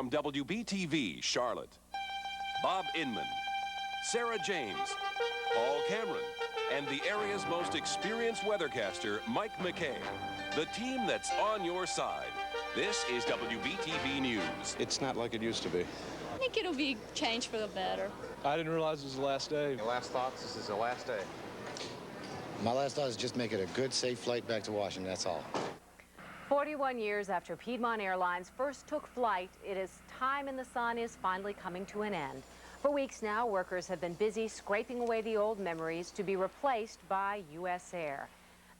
From WBTV Charlotte, Bob Inman, Sarah James, Paul Cameron, and the area's most experienced weathercaster, Mike McKay. The team that's on your side. This is WBTV News. It's not like it used to be. I think it'll be changed for the better. I didn't realize it was the last day. Your last thoughts, this is the last day. My last thought is just make it a good, safe flight back to Washington, that's all. 41 years after Piedmont Airlines first took flight, it is time in the sun is finally coming to an end. For weeks now, workers have been busy scraping away the old memories to be replaced by U.S. Air.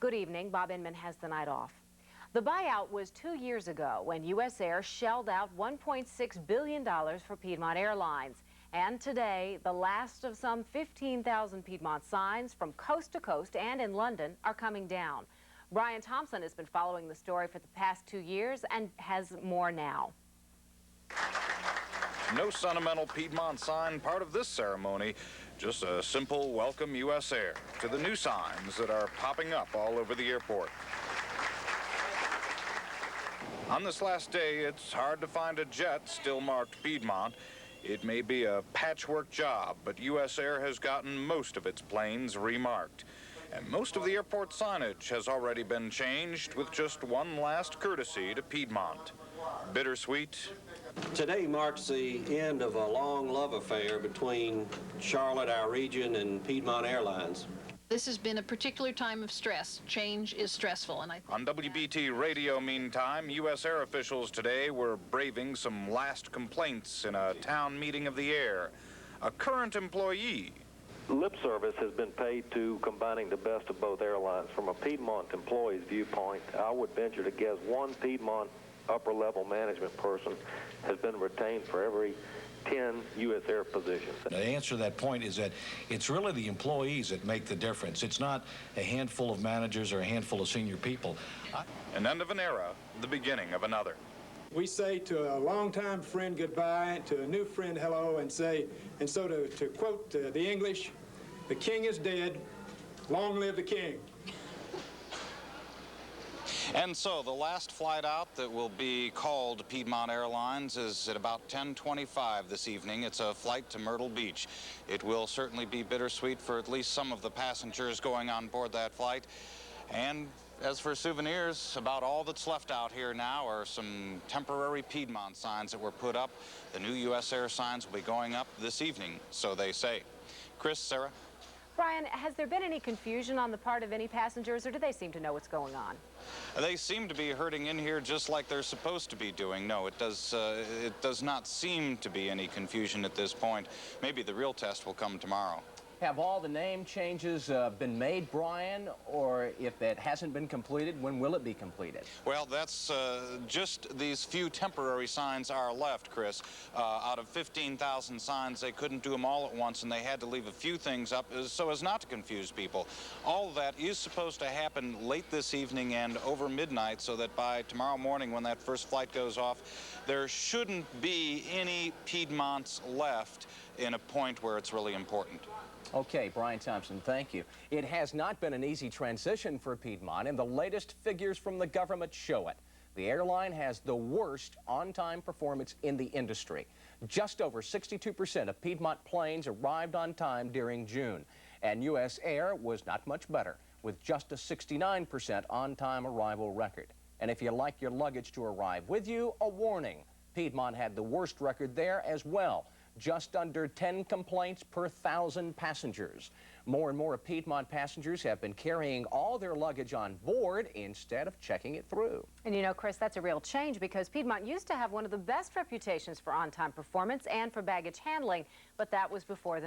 Good evening. Bob Inman has the night off. The buyout was 2 years ago when U.S. Air shelled out $1.6 billion for Piedmont Airlines. And today, the last of some 15,000 Piedmont signs from coast to coast and in London are coming down. Brian Thompson has been following the story for the past 2 years and has more now. No sentimental Piedmont sign part of this ceremony, just a simple welcome U.S. Air to the new signs that are popping up all over the airport. On this last day, it's hard to find a jet still marked Piedmont. It may be a patchwork job, but U.S. Air has gotten most of its planes remarked. And most of the airport signage has already been changed with just one last courtesy to Piedmont. Bittersweet. Today marks the end of a long love affair between Charlotte, our region, and Piedmont Airlines. This has been a particular time of stress. Change is stressful, and On WBT Radio, meantime, U.S. Air officials today were braving some last complaints in a town meeting of the air. A current employee. Lip service has been paid to combining the best of both airlines. From a Piedmont employee's viewpoint, I would venture to guess one Piedmont upper-level management person has been retained for every 10 U.S. Air positions. The answer to that point is that it's really the employees that make the difference. It's not a handful of managers or a handful of senior people. An end of an era, the beginning of another. We say to a longtime friend goodbye, to a new friend hello, and so to quote the English, the king is dead, long live the king. And so the last flight out that will be called Piedmont Airlines is at about 10:25 this evening. It's a flight to Myrtle Beach. It will certainly be bittersweet for at least some of the passengers going on board that flight. And as for souvenirs, about all that's left out here now are some temporary Piedmont signs that were put up. The new U.S. Air signs will be going up this evening, so they say. Chris, Sarah? Brian, has there been any confusion on the part of any passengers, or do they seem to know what's going on? They seem to be herding in here just like they're supposed to be doing. No, it does not seem to be any confusion at this point. Maybe the real test will come tomorrow. Have all the name changes been made, Brian, or if it hasn't been completed, when will it be completed? Well, that's just these few temporary signs are left, Chris. Out of 15,000 signs, they couldn't do them all at once, and they had to leave a few things up so as not to confuse people. All of that is supposed to happen late this evening and over midnight, so that by tomorrow morning when that first flight goes off, there shouldn't be any Piedmonts left in a point where it's really important. Okay, Brian Thompson, thank you. It has not been an easy transition for Piedmont, and the latest figures from the government show it. The airline has the worst on-time performance in the industry. Just over 62% of Piedmont planes arrived on time during June, and U.S. Air was not much better, with just a 69% on-time arrival record. And if you like your luggage to arrive with you, a warning. Piedmont had the worst record there as well. Just under 10 complaints per 1,000 passengers. More and more Piedmont passengers have been carrying all their luggage on board instead of checking it through. And you know, Chris, that's a real change because Piedmont used to have one of the best reputations for on-time performance and for baggage handling, but that was before the